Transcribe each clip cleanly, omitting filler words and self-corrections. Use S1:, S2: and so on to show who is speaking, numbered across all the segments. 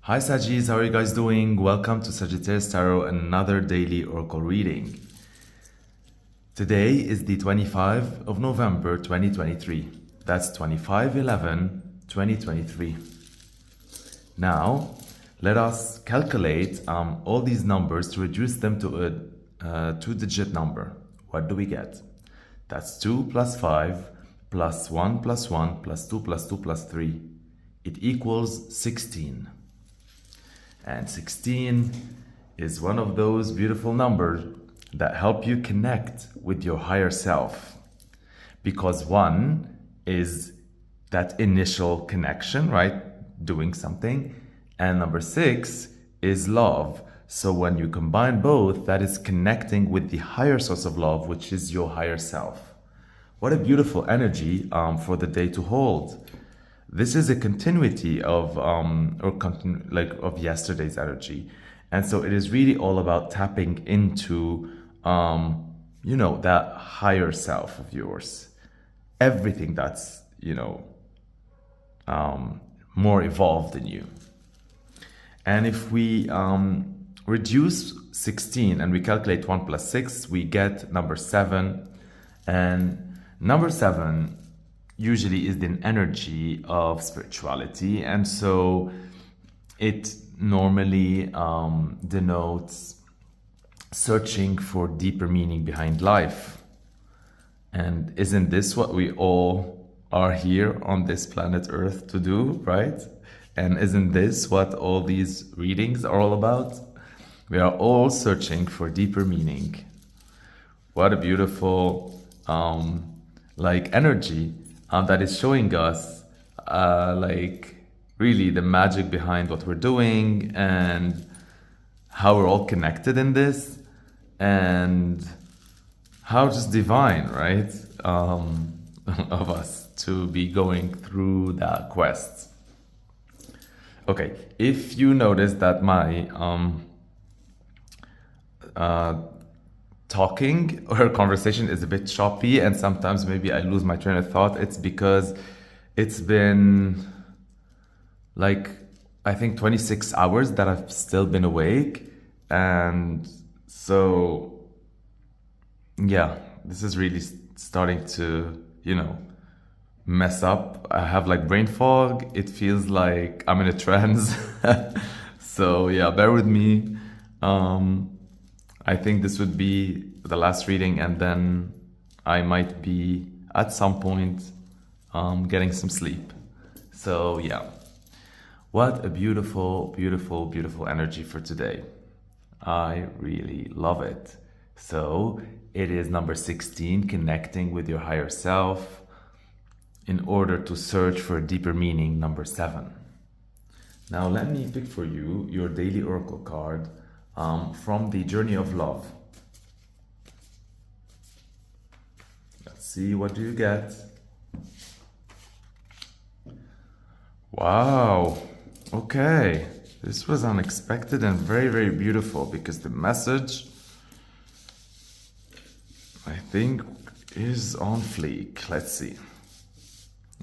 S1: Hi Sagittarius, how are you guys doing? Welcome to Sagittarius Tarot and another daily oracle reading. Today is the 25th of November 2023. That's 25/11/2023. Now, let us calculate all these numbers to reduce them to a two-digit number. What do we get? That's 2 plus 5 plus 1 plus 1 plus 2 plus 2 plus 3. It equals 16. And 16 is one of those beautiful numbers that help you connect with your higher self. Because 1 is that initial connection, right? Doing something. And number 6 is love. So when you combine both, that is connecting with the higher source of love, which is your higher self. What a beautiful energy for the day to hold. This is a continuity of of yesterday's energy, and so it is really all about tapping into that higher self of yours, everything that's more evolved in you. And if we reduce 16 and we calculate 1 plus 6, we get number 7, and number 7 usually is the energy of spirituality, and so it normally denotes searching for deeper meaning behind life. And isn't this what we all are here on this planet Earth to do, right? And isn't this what all these readings are all about? We are all searching for deeper meaning. What a beautiful energy that is showing us really the magic behind what we're doing and how we're all connected in this, and how just divine, right, of us to be going through that quest. Okay, if you notice that my talking or conversation is a bit choppy and sometimes maybe I lose my train of thought, it's because it's been I think 26 hours that I've still been awake, and so yeah, this is really starting to mess up. I have brain fog. It feels like I'm in a trance. So yeah, bear with me. I think this would be the last reading, and then I might be at some point getting some sleep. So yeah, what a beautiful, beautiful, beautiful energy for today. I really love it. So it is number 16, connecting with your higher self in order to search for a deeper meaning, number 7. Now let me pick for you your daily oracle card from the Journey of Love. Let's see, what do you get? Wow, okay. This was unexpected and very, very beautiful, because the message, I think, is on fleek. Let's see.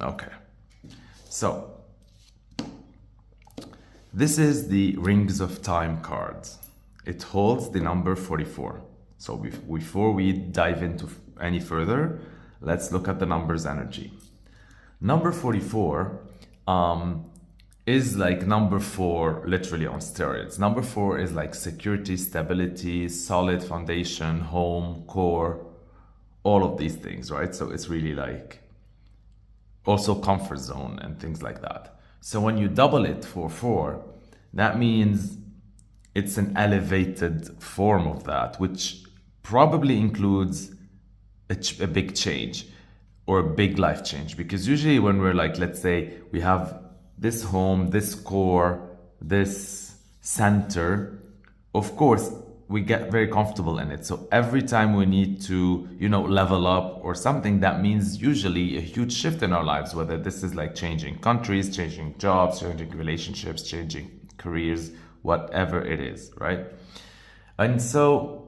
S1: Okay, so this is the Rings of Time cards. It holds the number 44. So before we dive into any further, let's look at the numbers energy. Number 44 is number 4 literally on steroids. Number 4 is security, stability, solid foundation, home, core, all of these things, right? So it's really also comfort zone and things like that. So when you double it for 4, that means it's an elevated form of that, which probably includes a big change or a big life change. Because usually when we're let's say we have this home, this core, this center, of course, we get very comfortable in it. So every time we need to, level up or something, that means usually a huge shift in our lives, whether this is changing countries, changing jobs, changing relationships, changing careers, whatever it is, right? And so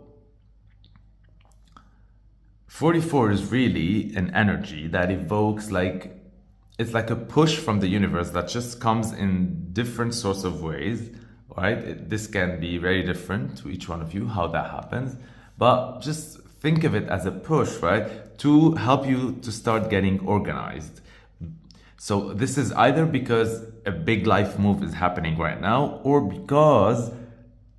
S1: 44 is really an energy that evokes it's like a push from the universe that just comes in different sorts of ways, right? This can be very different to each one of you, how that happens. But just think of it as a push, right? To help you to start getting organized. So this is either because a big life move is happening right now, or because,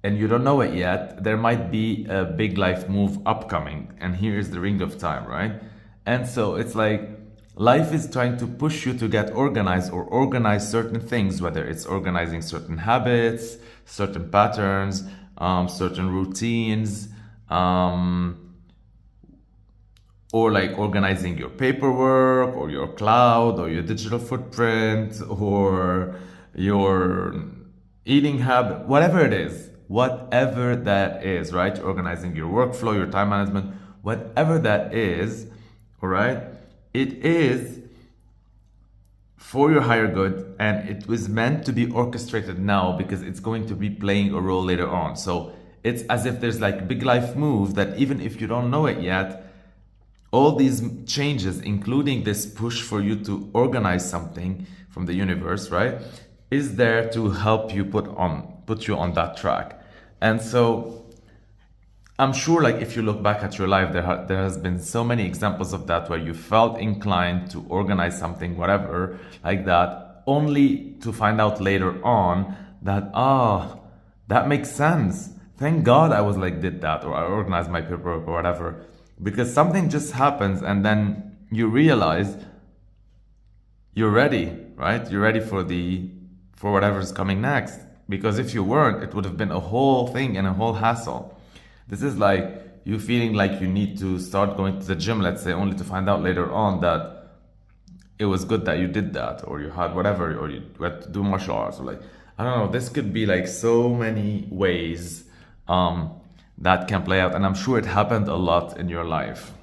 S1: and you don't know it yet, there might be a big life move upcoming. And here is the ring of time, right? And so it's like life is trying to push you to get organized or organize certain things, whether it's organizing certain habits, certain patterns, certain routines, or like organizing your paperwork or your cloud or your digital footprint or your eating habit, whatever that is, right? Organizing your workflow, your time management, whatever that is, all right? It is for your higher good, and it was meant to be orchestrated now because it's going to be playing a role later on. So it's as if there's like big life moves that even if you don't know it yet, all these changes, including this push for you to organize something from the universe, right, is there to help you put you on that track. And so I'm sure, like, if you look back at your life, there has been so many examples of that where you felt inclined to organize something, whatever, like that, only to find out later on that, that makes sense. Thank God I was like, did that, or I organized my paperwork or whatever. Because something just happens and then you realize you're ready, right? You're ready for whatever's coming next. Because if you weren't, it would have been a whole thing and a whole hassle. This is like you feeling like you need to start going to the gym, let's say, only to find out later on that it was good that you did that, or you had whatever, or you had to do martial arts, or like, I don't know, this could be like so many ways that can play out. And I'm sure it happened a lot in your life,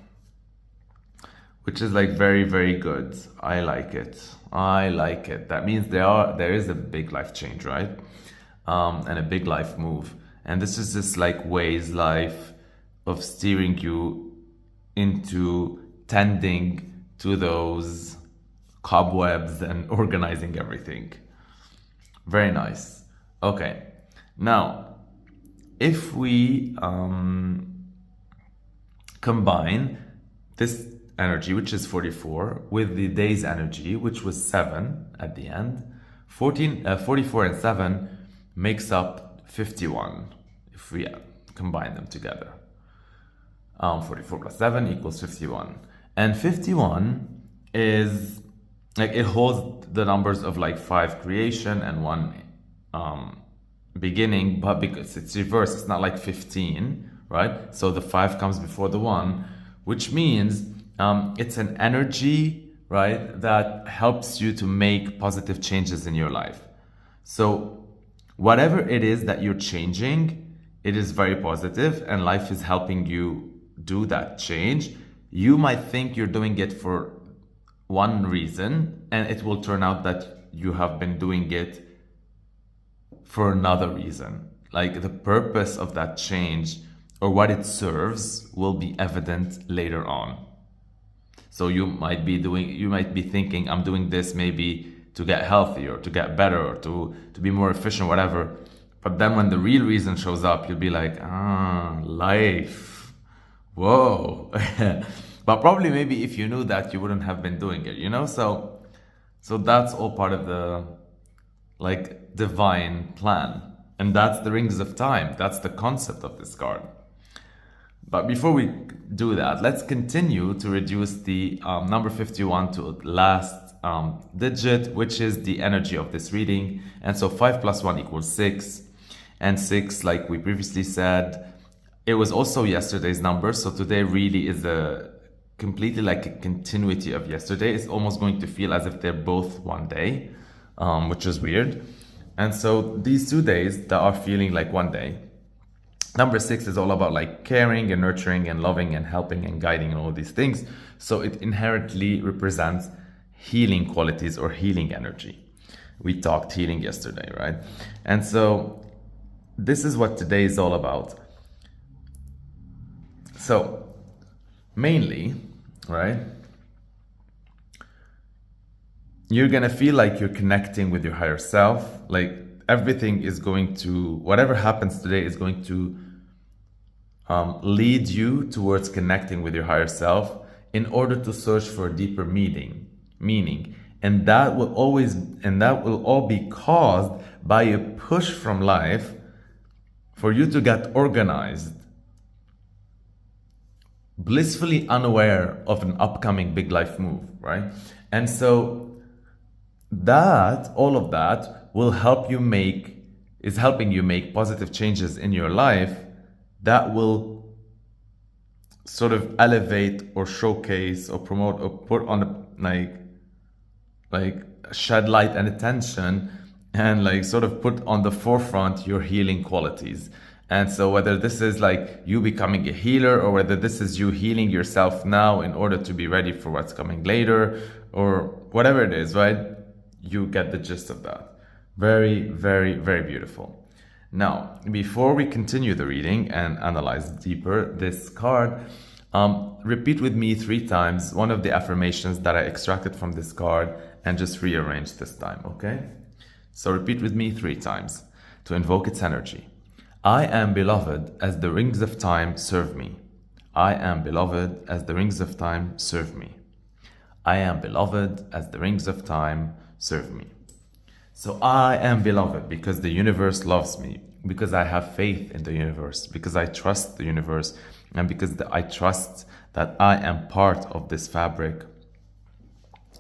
S1: which is like very, very good. I like it. That means there is a big life change, right? And a big life move. And this is just like ways life of steering you into tending to those cobwebs and organizing everything. Very nice. Okay. Now, if we combine this energy, which is 44, with the day's energy, which was 7 at the end, 44 and 7 makes up 51 if we combine them together. 44 plus 7 equals 51. And 51 is like, it holds the numbers of like 5 creation and 1 beginning, but because it's reversed, it's not like 15, right? So the 5 comes before the 1, which means it's an energy, right, that helps you to make positive changes in your life. So whatever it is that you're changing, it is very positive, and life is helping you do that change. You might think you're doing it for one reason, and it will turn out that you have been doing it for another reason. Like, the purpose of that change or what it serves will be evident later on. So you might be thinking, I'm doing this maybe to get healthy or to get better or to be more efficient, whatever. But then when the real reason shows up, you'll be like, life. Whoa. But probably maybe if you knew that, you wouldn't have been doing it, you know? So that's all part of the like divine plan. And that's the rings of time. That's the concept of this card. But before we do that, let's continue to reduce the number 51 to last digit, which is the energy of this reading. And so 5 plus 1 equals 6. And 6, like we previously said, it was also yesterday's number. So today really is completely like a continuity of yesterday. It's almost going to feel as if they're both one day, which is weird. And so these 2 days that are feeling like one day. Number 6 is all about like caring and nurturing and loving and helping and guiding and all these things. So it inherently represents healing qualities or healing energy. We talked healing yesterday, right? And so this is what today is all about. So mainly, right, you're gonna feel like you're connecting with your higher self. Like everything is going to, whatever happens today is going to lead you towards connecting with your higher self in order to search for a deeper meaning. And that will all be caused by a push from life for you to get organized, blissfully unaware of an upcoming big life move, right? And so all of that will is helping you make positive changes in your life that will sort of elevate or showcase or promote or put on like shed light and attention and like sort of put on the forefront your healing qualities. And so whether this is like you becoming a healer or whether this is you healing yourself now in order to be ready for what's coming later or whatever it is, right? You get the gist of that. Very, very, very beautiful. Now, before we continue the reading and analyze deeper this card, repeat with me 3 times one of the affirmations that I extracted from this card and just rearrange this time, okay? So repeat with me 3 times to invoke its energy. I am beloved as the rings of time serve me. I am beloved as the rings of time serve me. I am beloved as the rings of time serve me. So I am beloved because the universe loves me, because I have faith in the universe, because I trust the universe, and because I trust that I am part of this fabric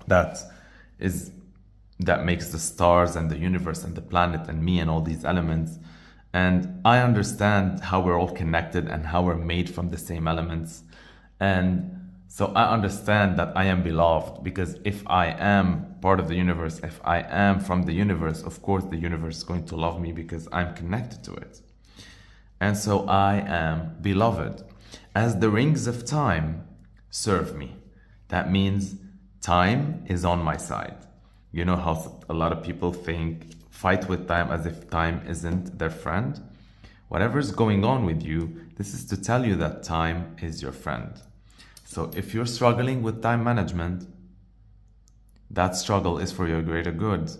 S1: that makes the stars and the universe and the planet and me and all these elements. And I understand how we're all connected and how we're made from the same elements. And so I understand that I am beloved because if I am part of the universe, if I am from the universe, of course the universe is going to love me because I'm connected to it. And so I am beloved as the rings of time serve me. That means time is on my side. You know how a lot of people fight with time as if time isn't their friend? Whatever's going on with you, this is to tell you that time is your friend. So if you're struggling with time management, that struggle is for your greater good.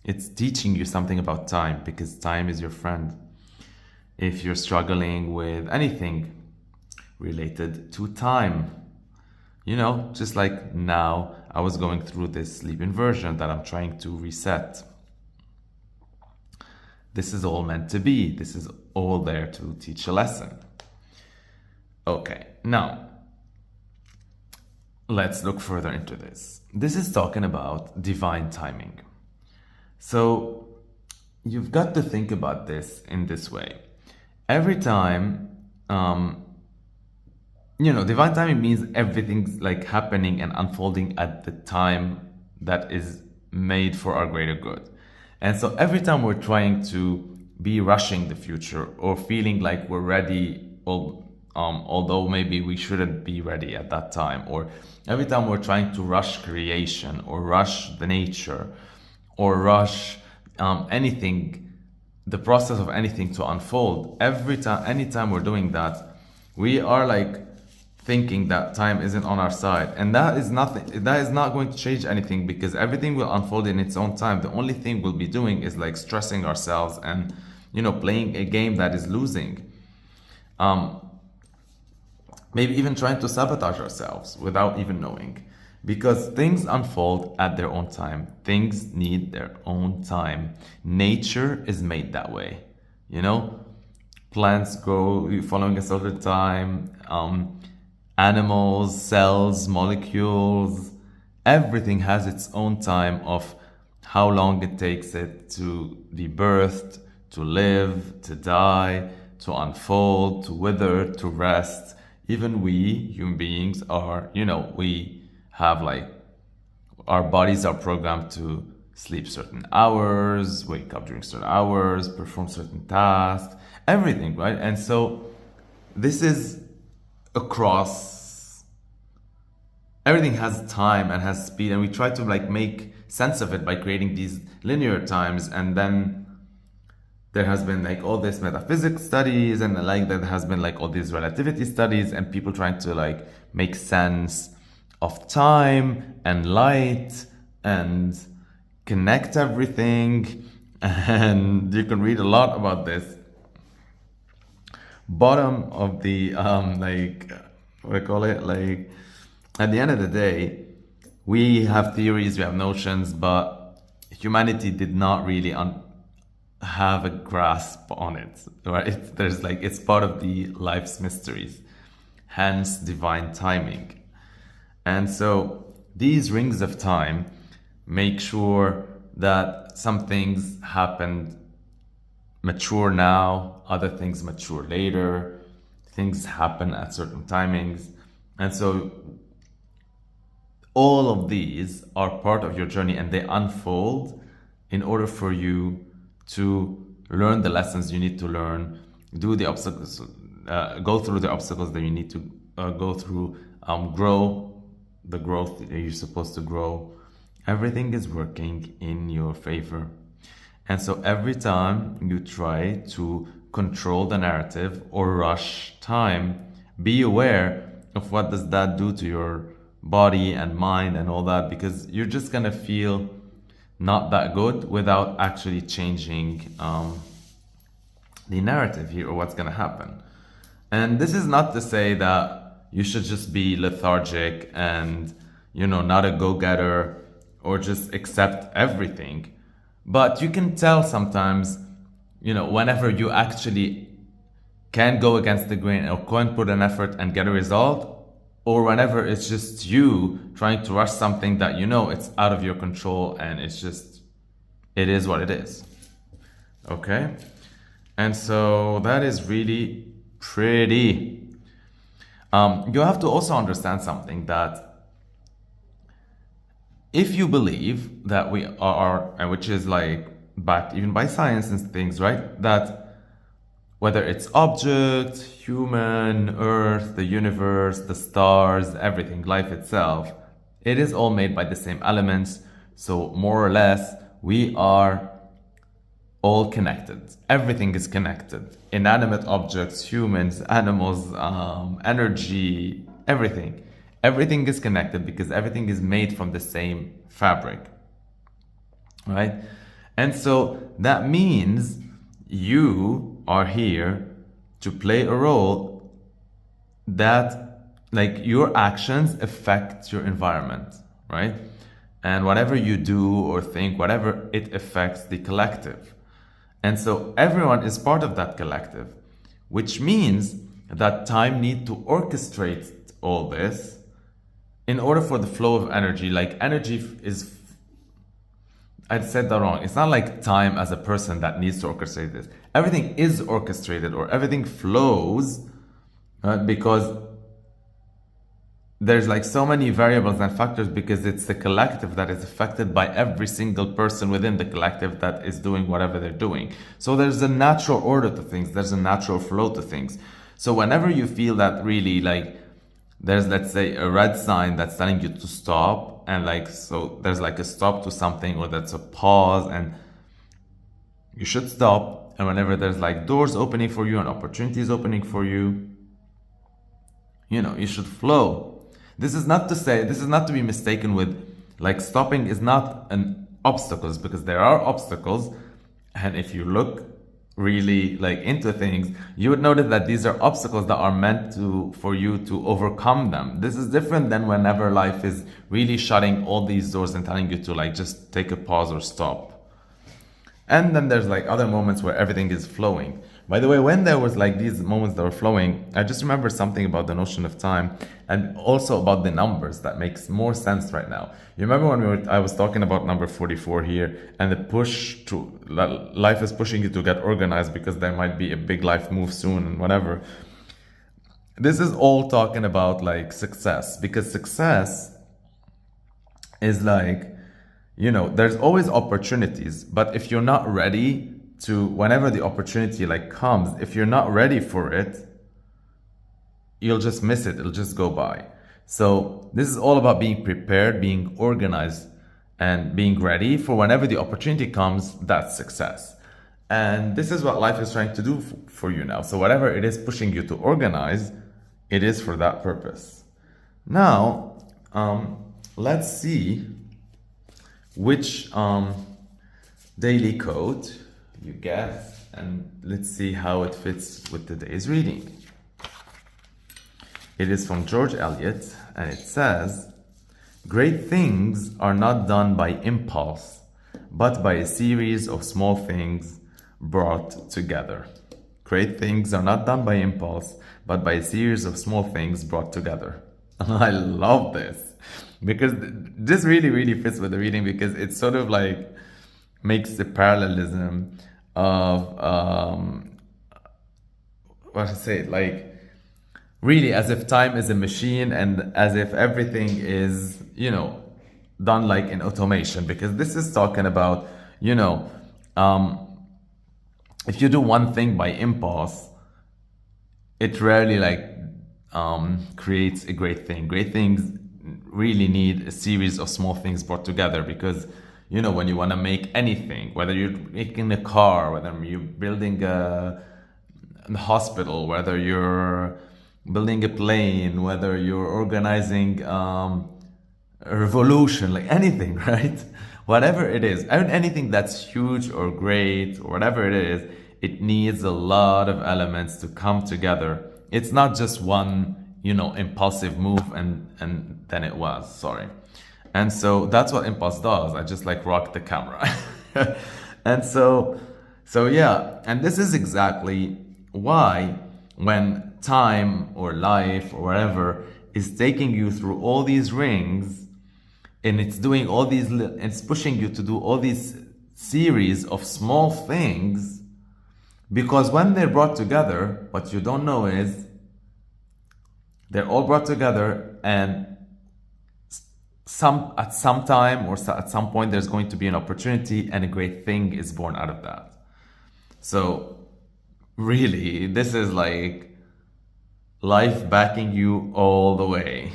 S1: It's teaching you something about time because time is your friend. If you're struggling with anything related to time, you know, just like now, I was going through this sleep inversion that I'm trying to reset. This is all meant to be. This is all there to teach a lesson. Okay, now, let's look further into this. This is talking about divine timing. So you've got to think about this in this way. Every time, divine timing means everything's like happening and unfolding at the time that is made for our greater good. And so every time we're trying to be rushing the future or feeling like we're ready, although maybe we shouldn't be ready at that time, or every time we're trying to rush creation or rush the nature or rush anything, the process of anything to unfold, anytime we're doing that, we are like thinking that time isn't on our side, and that is not going to change anything because everything will unfold in its own time. The only thing we'll be doing is like stressing ourselves and playing a game that is losing, maybe even trying to sabotage ourselves without even knowing, because things unfold at their own time. Things need their own time. Nature is made that way, plants grow following a certain time, animals, cells, molecules, everything has its own time of how long it takes it to be birthed, to live, to die, to unfold, to wither, to rest. Even we, human beings, are, we have like, our bodies are programmed to sleep certain hours, wake up during certain hours, perform certain tasks, everything, right? And so this is across, everything has time and has speed, and we try to like make sense of it by creating these linear times. And then there has been like all this metaphysics studies, and like there has been like all these relativity studies, and people trying to like make sense of time and light and connect everything. And you can read a lot about this. Bottom of the like, what do I call it, like, at the end of the day, we have theories, we have notions, but humanity did not really have a grasp on it, right? There's like, it's part of the life's mysteries, hence divine timing. And so these rings of time make sure that some things happen mature now, other things mature later, things happen at certain timings. And so all of these are part of your journey, and they unfold in order for you to learn the lessons you need to learn, do the obstacles, go through the obstacles that you need to go through, grow the growth that you're supposed to grow. Everything is working in your favor. And so every time you try to control the narrative or rush time, be aware of what does that do to your body and mind and all that, because you're just gonna feel not that good without actually changing the narrative here, or what's gonna happen. And this is not to say that you should just be lethargic and, you know, not a go-getter or just accept everything. But you can tell sometimes, you know, whenever you actually can go against the grain or can put an effort and get a result, or whenever it's just you trying to rush something that you know it's out of your control and it's just, it is what it is. Okay? And so that is really pretty. You have to also understand something, that if you believe that we are, and which is like backed even by science and things, right? That whether it's objects, human, earth, the universe, the stars, everything, life itself, it is all made by the same elements. So more or less, we are all connected. Everything is connected. Inanimate objects, humans, animals, energy, everything. Everything is connected because everything is made from the same fabric, right? And so that means you are here to play a role that, like, your actions affect your environment, right? And whatever you do or think, whatever, it affects the collective. And so everyone is part of that collective, which means that time needs to orchestrate all this in order for the flow of energy. Like, energy is, I said that wrong. It's not like time as a person that needs to orchestrate this. Everything is orchestrated, or everything flows, right? Because there's like so many variables and factors, because it's the collective that is affected by every single person within the collective that is doing whatever they're doing. So there's a natural order to things. There's a natural flow to things. So whenever you feel that really, like, there's, let's say, a red sign that's telling you to stop, and like, so there's like a stop to something, or that's a pause, and you should stop. And whenever there's like doors opening for you and opportunities opening for you, you know, you should flow. This is not to say, this is not to be mistaken with, like, stopping is not an obstacles, because there are obstacles. And if you look really like into things, you would notice that these are obstacles that are meant for you to overcome them. This is different than whenever life is really shutting all these doors and telling you to, like, just take a pause or stop. And then there's like other moments where everything is flowing. By the way, when there was like these moments that were flowing, I just remember something about the notion of time, and also about the numbers that makes more sense right now. You remember when I was talking about number 44 here, and the push to, life is pushing you to get organized because there might be a big life move soon and whatever. This is all talking about like success, because success is like, you know, there's always opportunities, but if you're not ready to, whenever the opportunity like comes, if you're not ready for it, you'll just miss it. It'll just go by. So this is all about being prepared, being organized, and being ready for whenever the opportunity comes. That's success. And this is what life is trying to do for you now. So whatever it is pushing you to organize, it is for that purpose. Now, let's see which daily code you get, and let's see how it fits with today's reading. It is from George Eliot, and it says, "Great things are not done by impulse, but by a series of small things brought together." Great things are not done by impulse, but by a series of small things brought together. I love this, because this really, really fits with the reading, because it sort of like makes the parallelism of, what to say, like, really as if time is a machine, and as if everything is, you know, done like in automation, because this is talking about, you know, if you do one thing by impulse, it rarely like creates a great thing. Great things really need a series of small things brought together, because, you know, when you want to make anything, whether you're making a car, whether you're building a hospital, whether you're building a plane, whether you're organizing a revolution, like anything, right? Whatever it is, anything that's huge or great or whatever it is, it needs a lot of elements to come together. It's not just one, you know, impulsive move and then it was, sorry. And so that's what impulse does. I just like rock the camera. And so yeah, and this is exactly why when time or life or whatever is taking you through all these rings, and it's doing all these, it's pushing you to do all these series of small things, because when they're brought together, what you don't know is they're all brought together, and at some time or at some point there's going to be an opportunity, and a great thing is born out of that. So really, this is like life backing you all the way.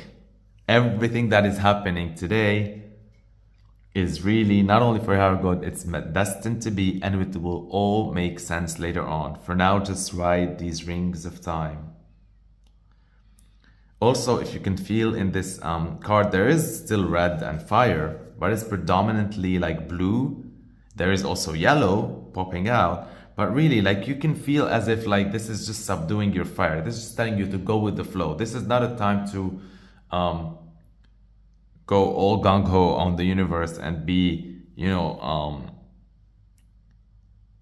S1: Everything that is happening today is really not only for your good, it's destined to be, and it will all make sense later on. For now, just ride these rings of time. Also, if you can feel in this card, there is still red and fire, but it's predominantly like blue. There is also yellow popping out, but really, like, you can feel as if like this is just subduing your fire. This is telling you to go with the flow. This is not a time to go all gung-ho on the universe and be, you know,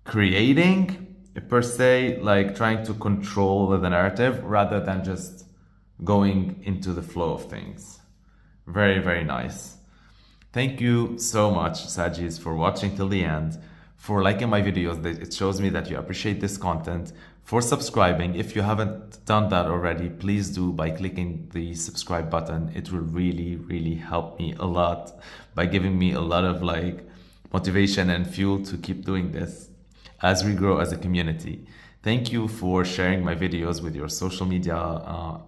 S1: creating per se, like trying to control the narrative rather than just going into the flow of things. Very, very nice. Thank you so much, Sagis, for watching till the end, for liking my videos. It shows me that you appreciate this content, for subscribing. If you haven't done that already, please do by clicking the subscribe button. It will really, really help me a lot by giving me a lot of like motivation and fuel to keep doing this as we grow as a community. Thank you for sharing my videos with your social media,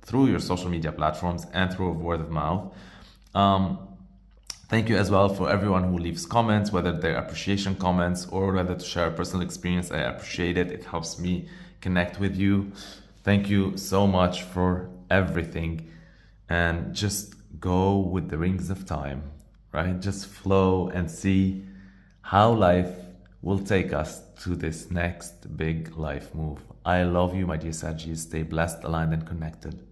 S1: through your social media platforms and through word of mouth. Thank you as well for everyone who leaves comments, whether they're appreciation comments or whether to share a personal experience. I appreciate it. It helps me connect with you. Thank you so much for everything. And just go with the rings of time, right? Just flow and see how life will take us to this next big life move. I love you, my dear Sagittarius. Stay blessed, aligned, and connected.